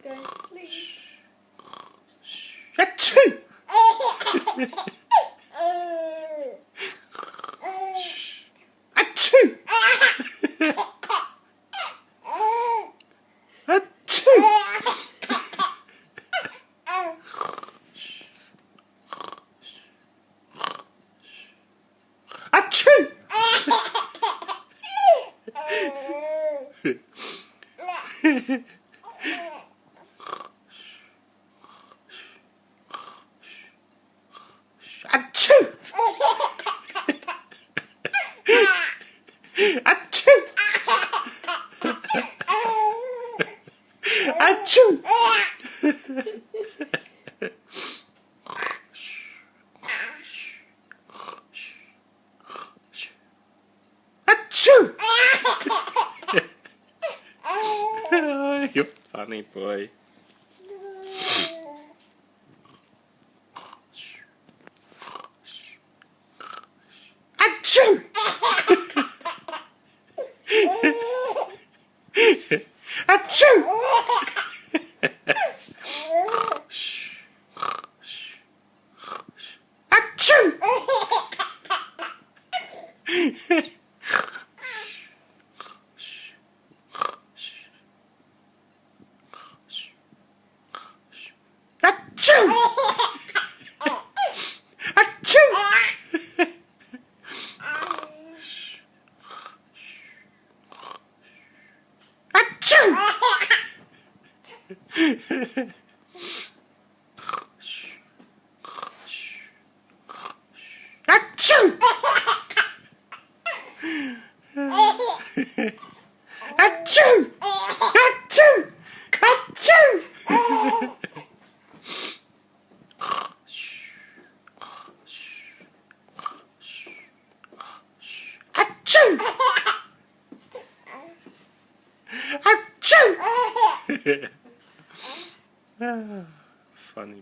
going to sleep. Achoo! Achoo! Achoo! Achoo! Achoo! Achoo! Achoo! Achoo! You're funny boy. Achoo! Achoo! Achoo! Achoo! Achoo! Achoo! Achoo! Achoo! Achoo! Achoo! Achoo! Achoo! Funny.